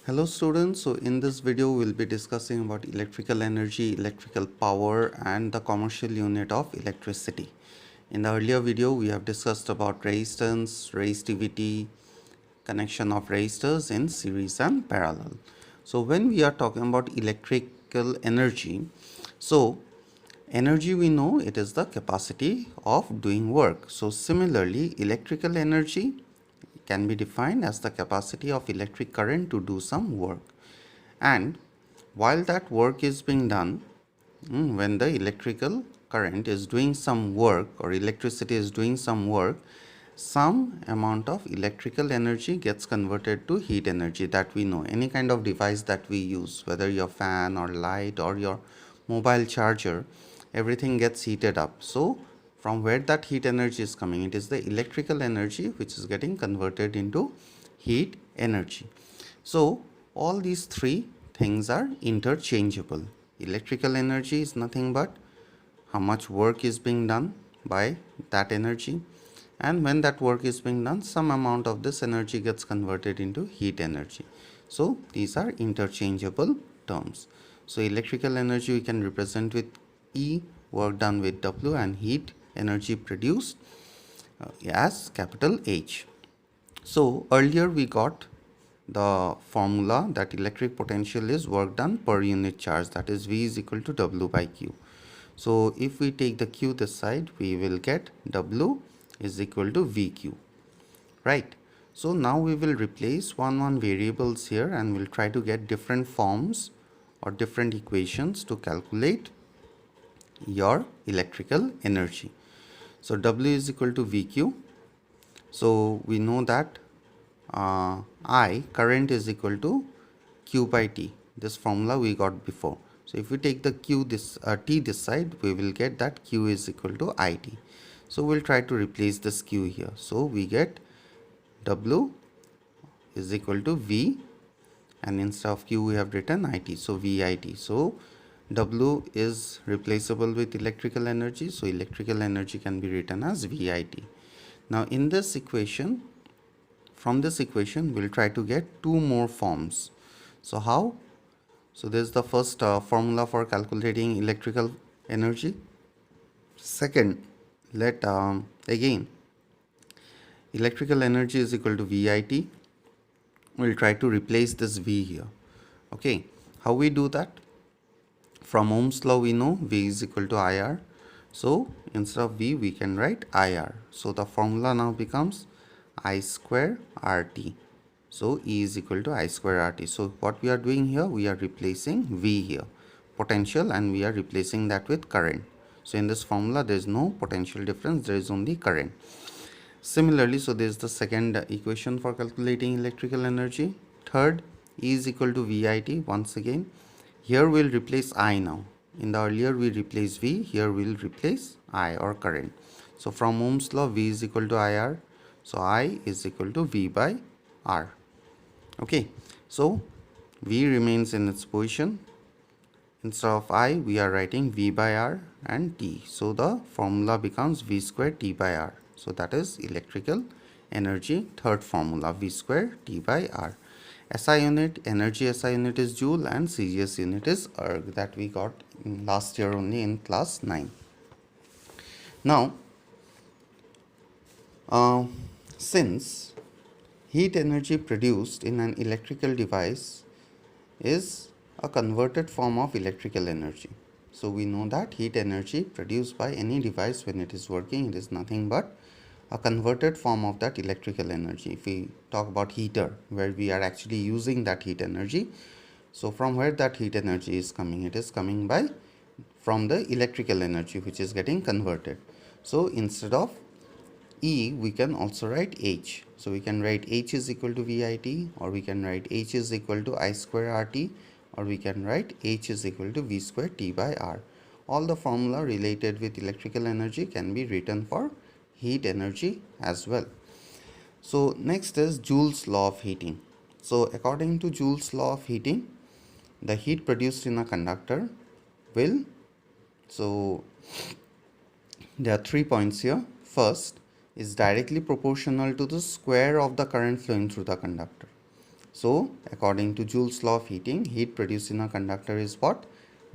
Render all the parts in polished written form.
Hello students, so in this video we'll be discussing about electrical energy, electrical power and the commercial unit of electricity. In the earlier video we have discussed about resistance, resistivity, connection of resistors in series and parallel. So when we are talking about electrical energy, so energy we know it is the capacity of doing work. So similarly electrical energy can be defined as the capacity of electric current to do some work. And while that work is being done, when the electrical current is doing some work or electricity is doing some work, some amount of electrical energy gets converted to heat energy that we know. Any kind of device that we use, whether your fan or light or your mobile charger, everything gets heated up. So from where that heat energy is coming, it is the electrical energy which is getting converted into heat energy. So all these three things are interchangeable. Electrical energy is nothing but how much work is being done by that energy, and when that work is being done, some amount of this energy gets converted into heat energy. So these are interchangeable terms. So electrical energy we can represent with E, work done with W, and heat energy produced as capital H. So earlier we got the formula that electric potential is work done per unit charge, that is V is equal to W by Q. So if we take the Q this side, we will get W is equal to VQ, right? So now we will replace one variables here and we'll try to get different forms or different equations to calculate your electrical energy. So W is equal to VQ. So we know that I current is equal to Q by T. This formula we got before. So if we take the Q this T this side, we will get that Q is equal to IT. So we'll try to replace this Q here. So we get W is equal to V, and instead of Q we have written IT. So VIT. So W is replaceable with electrical energy. So electrical energy can be written as VIT. Now in this equation, from this equation we'll try to get two more forms. So how? So this is the first formula for calculating electrical energy. Second, let again electrical energy is equal to VIT. We'll try to replace this V here. Okay, how we do that? From Ohm's law we know V is equal to IR. So instead of V we can write IR. So the formula now becomes I square RT. So E is equal to I square RT. So what we are doing here, we are replacing V here, potential, and we are replacing that with current. So in this formula there is no potential difference, there is only current. Similarly, so this is the second equation for calculating electrical energy. Third, E is equal to VIT. Once again, here we'll replace I now. In the earlier we replace V, here we'll replace I or current. So from Ohm's law, V is equal to IR. So I is equal to V by R. Okay, so V remains in its position. Instead of I, we are writing V by R and T. So the formula becomes V square T by R. So that is electrical energy, third formula, V square T by R. SI unit, energy SI unit is joule, and CGS unit is erg, that we got in last year only in class 9. Now, since heat energy produced in an electrical device is a converted form of electrical energy. So we know that heat energy produced by any device when it is working, it is nothing but a converted form of that electrical energy. If we talk about heater, where we are actually using that heat energy, so from where that heat energy is coming, it is coming by from the electrical energy which is getting converted. So instead of E, we can also write H. So we can write H is equal to VIT, or we can write H is equal to I square RT, or we can write H is equal to V square T by R. All the formula related with electrical energy can be written for heat energy as well. So next is Joule's law of heating. So according to Joule's law of heating, the heat produced in a conductor will, so there are 3 points here. First is directly proportional to the square of the current flowing through the conductor. So according to Joule's law of heating, heat produced in a conductor is what?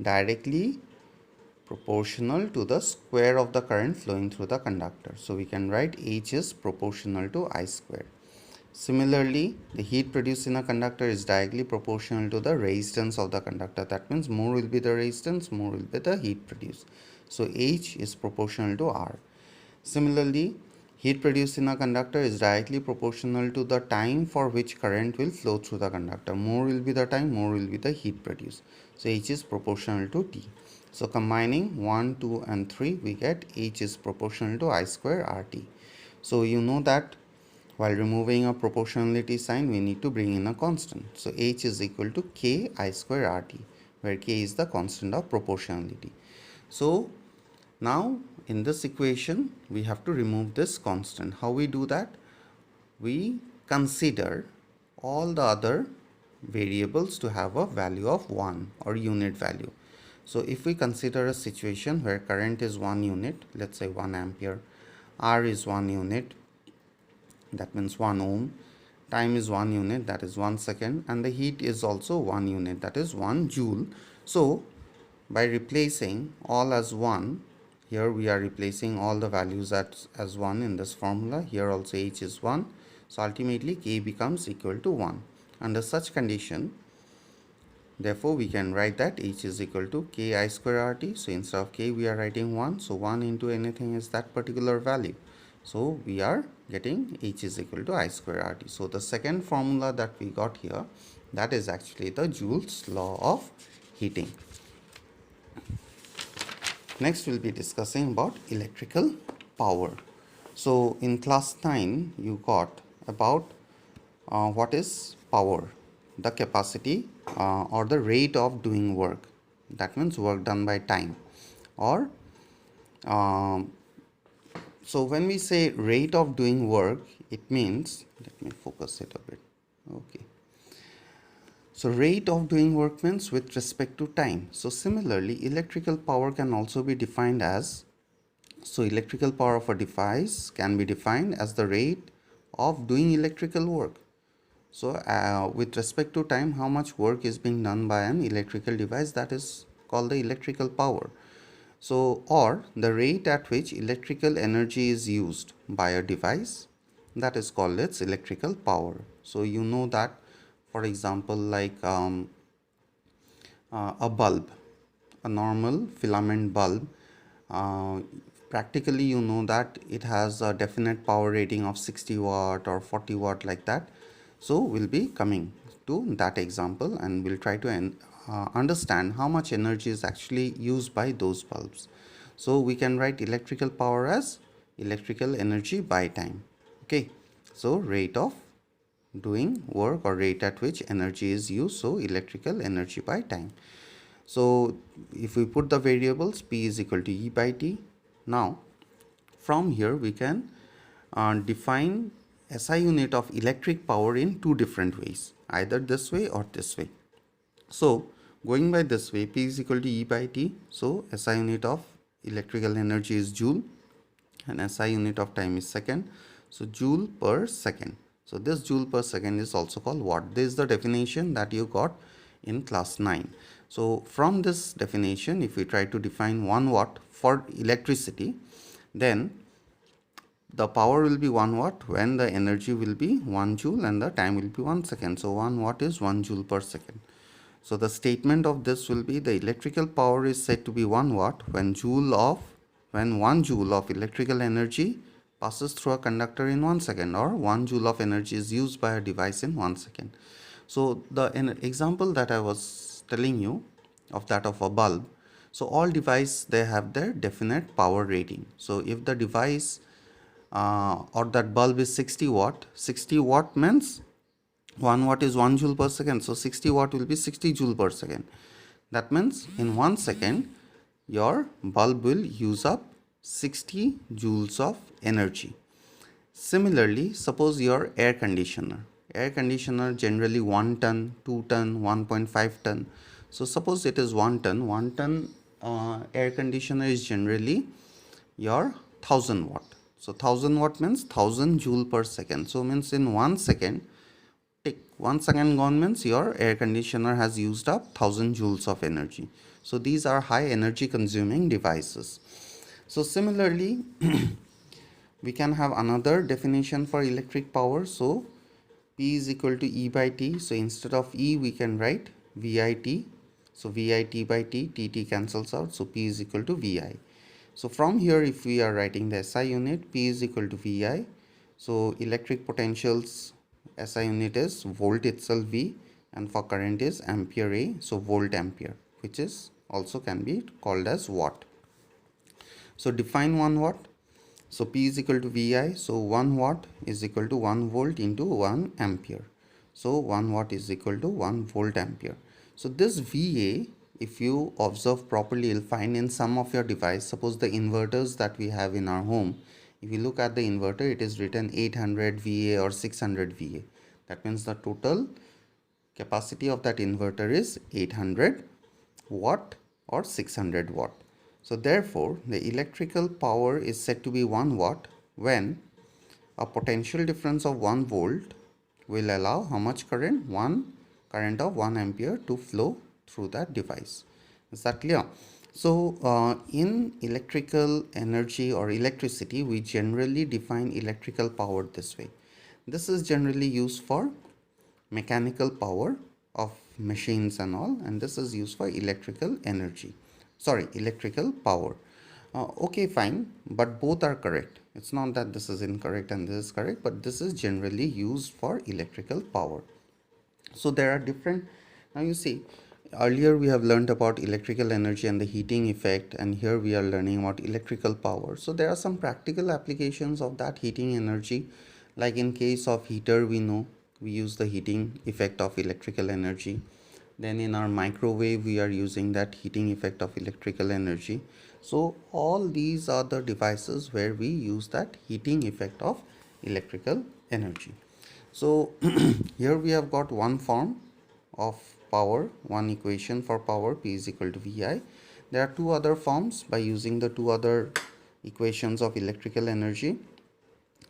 Directly proportional to the square of the current flowing through the conductor. So we can write H is proportional to I square. Similarly, the heat produced in a conductor is directly proportional to the resistance of the conductor. That means more will be the resistance, more will be the heat produced. So H is proportional to R. Similarly, heat produced in a conductor is directly proportional to the time for which current will flow through the conductor. More will be the time, more will be the heat produced. So H is proportional to T. So combining 1, 2 and 3, we get H is proportional to I square RT. So you know that while removing a proportionality sign, we need to bring in a constant. So H is equal to K I square RT, where K is the constant of proportionality. So now in this equation, we have to remove this constant. How we do that? We consider all the other variables to have a value of 1 or unit value. So if we consider a situation where current is 1 unit, let's say 1 ampere, R is 1 unit, that means 1 ohm, time is 1 unit, that is 1 second, and the heat is also 1 unit, that is 1 joule. So by replacing all as 1, here we are replacing all the values as 1 in this formula. Here also H is 1. So ultimately K becomes equal to 1. Under such condition, therefore we can write that H is equal to K I square RT. So instead of K we are writing 1. So 1 into anything is that particular value. So we are getting H is equal to I square RT. So the second formula that we got here, that is actually the Joule's law of heating. Next we'll be discussing about electrical power. So in class 9 you got about what is power, the capacity or the rate of doing work. That means work done by time. Or so when we say rate of doing work, it means, let me focus it a bit. Okay. So rate of doing work means with respect to time. So similarly, electrical power can also be defined as, so electrical power of a device can be defined as the rate of doing electrical work. So with respect to time, how much work is being done by an electrical device, that is called the electrical power. So, or the rate at which electrical energy is used by a device, that is called its electrical power. So you know that, for example, like a bulb, a normal filament bulb, practically you know that it has a definite power rating of 60 watt or 40 watt like that. So we'll be coming to that example and we'll try to understand how much energy is actually used by those bulbs. So we can write electrical power as electrical energy by time. Okay, so rate of doing work or rate at which energy is used, so electrical energy by time. So if we put the variables, P is equal to E by T. Now from here we can define SI unit of electric power in two different ways, either this way or this way. So going by this way, P is equal to E by T. So SI unit of electrical energy is joule and SI unit of time is second. So joule per second. So this joule per second is also called watt. This is the definition that you got in class 9. So from this definition, if we try to define 1 watt for electricity, then the power will be 1 watt when the energy will be 1 joule and the time will be 1 second. So 1 watt is 1 joule per second. So the statement of this will be the electrical power is said to be 1 watt when 1 joule of electrical energy passes through a conductor in 1 second, or 1 joule of energy is used by a device in 1 second. So the example that I was telling you of that of a bulb, so all devices, they have their definite power rating. So if the device or that bulb is 60 watt means 1 watt is 1 joule per second. So 60 watt will be 60 joule per second. That means in 1 second, your bulb will use up 60 joules of energy. Similarly, suppose your air conditioner generally 1 ton, 2 ton, 1.5 ton. So suppose it is 1 ton, air conditioner is generally your 1000 watt. So 1000 watt means 1000 joule per second. So means in 1 second, tick, 1 second gone means your air conditioner has used up 1000 joules of energy. So these are high energy consuming devices. So similarly, we can have another definition for electric power. So P is equal to E by T. So instead of E, we can write VIT. So VIT by T, TT cancels out. So P is equal to VI. So from here, if we are writing the SI unit, P is equal to VI. So electric potentials SI unit is volt itself V, and for current is ampere A. So volt ampere, which is also can be called as watt. So define 1 watt. So P is equal to VI. So 1 watt is equal to 1 volt into 1 ampere. So 1 watt is equal to 1 volt ampere. So this VA, if you observe properly, you'll find in some of your device, suppose the inverters that we have in our home, if you look at the inverter, it is written 800 VA or 600 VA. That means the total capacity of that inverter is 800 watt or 600 watt. So therefore, the electrical power is said to be 1 watt when a potential difference of 1 volt will allow how much current? One current of 1 ampere to flow through that device. Is that clear? So in electrical energy or electricity, we generally define electrical power this way. This is generally used for mechanical power of machines and all, and this is used for electrical power. Okay, fine, but both are correct. It's not that this is incorrect and this is correct, but this is generally used for electrical power. So there are different, now you see, earlier we have learned about electrical energy and the heating effect, and here we are learning about electrical power. So there are some practical applications of that heating energy, like in case of heater, we know we use the heating effect of electrical energy. Then in our microwave, we are using that heating effect of electrical energy. So all these are the devices where we use that heating effect of electrical energy. So here we have got one form of power, one equation for power, P is equal to VI. There are two other forms by using the two other equations of electrical energy.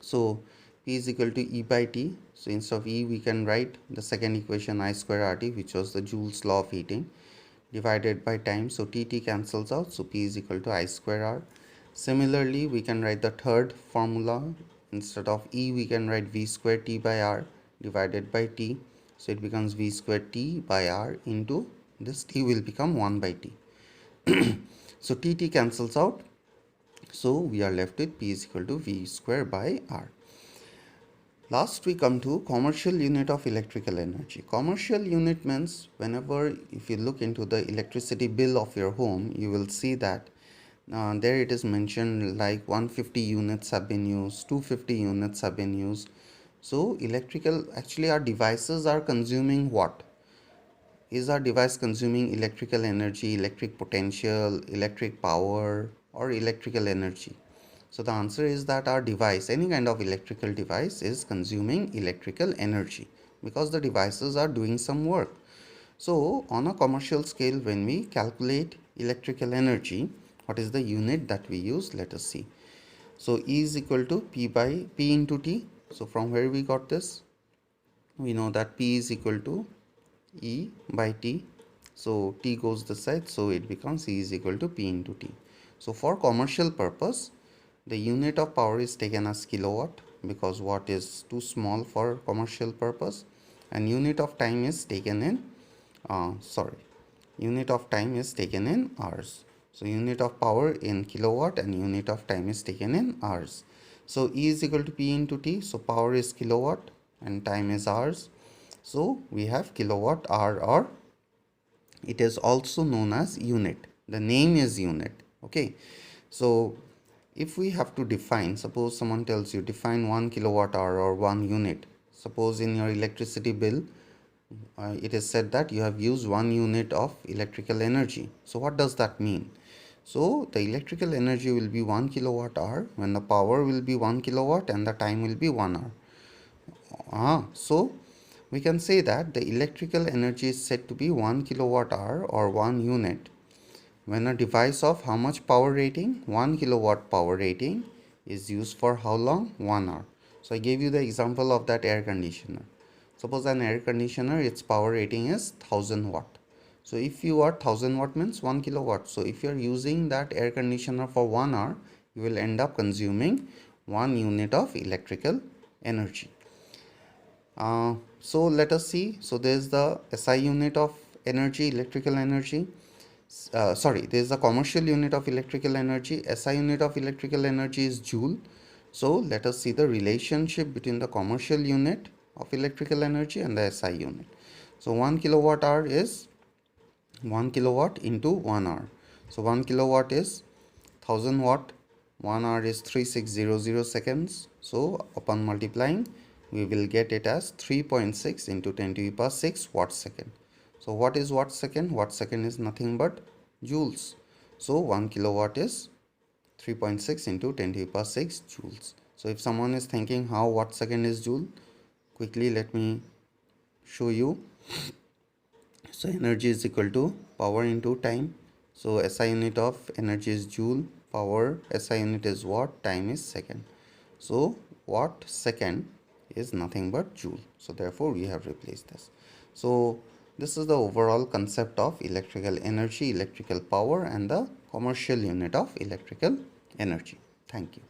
So P is equal to E by T. So instead of E, we can write the second equation, I square RT, which was the Joule's law of heating, divided by time. So TT cancels out. So P is equal to I square R. Similarly, we can write the third formula. Instead of E, we can write V square T by R divided by T. So it becomes V square T by R into this T will become 1 by T. So TT cancels out. So we are left with P is equal to V square by R. Last we come to commercial unit of electrical energy. Commercial unit means whenever if you look into the electricity bill of your home, you will see that there it is mentioned like 150 units have been used, 250 units have been used. So electrical, actually our devices are consuming what? Is our device consuming electrical energy, electric potential, electric power, or electrical energy? So the answer is that our device, any kind of electrical device, is consuming electrical energy because the devices are doing some work. So on a commercial scale, when we calculate electrical energy, what is the unit that we use? Let us see. So E is equal to P into T. So from where we got this? We know that P is equal to E by T. So T goes this side, so it becomes E is equal to P into T. So for commercial purpose, the unit of power is taken as kilowatt because watt is too small for commercial purpose, and unit of time is taken in unit of time is taken in hours. So unit of power in kilowatt and unit of time is taken in hours. So E is equal to P into T. So power is kilowatt and time is hours. So we have kilowatt hour, or it is also known as unit. The name is unit. Okay. So if we have to define, suppose someone tells you define 1 kilowatt hour or 1 unit. Suppose in your electricity bill, it is said that you have used 1 unit of electrical energy. So what does that mean? So the electrical energy will be 1 kilowatt hour when the power will be 1 kilowatt and the time will be 1 hour. So we can say that the electrical energy is said to be 1 kilowatt hour or 1 unit when a device of how much power rating? 1 kilowatt power rating is used for how long? 1 hour. So I gave you the example of that air conditioner. Suppose an air conditioner, its power rating is 1000 watt. So if you are 1000 watt means 1 kilowatt. So if you are using that air conditioner for 1 hour, you will end up consuming 1 unit of electrical energy. So let us see. So there is the SI unit of energy, electrical energy. There is the commercial unit of electrical energy. SI unit of electrical energy is joule. So let us see the relationship between the commercial unit of electrical energy and the SI unit. So 1 kilowatt hour is 1 kilowatt into 1 hour. So 1 kilowatt is 1000 watt. 1 hour is 3600 seconds. So upon multiplying, we will get it as 3.6 into 10 to the power 6 watt second. So what is watt second? Watt second is nothing but joules. So 1 kilowatt is 3.6 into 10 to the power 6 joules. So if someone is thinking how watt second is joule, quickly let me show you. So energy is equal to power into time. So SI unit of energy is joule, power SI unit is watt, time is second. So watt second is nothing but joule. So therefore we have replaced this. So this is the overall concept of electrical energy, electrical power, and the commercial unit of electrical energy. Thank you.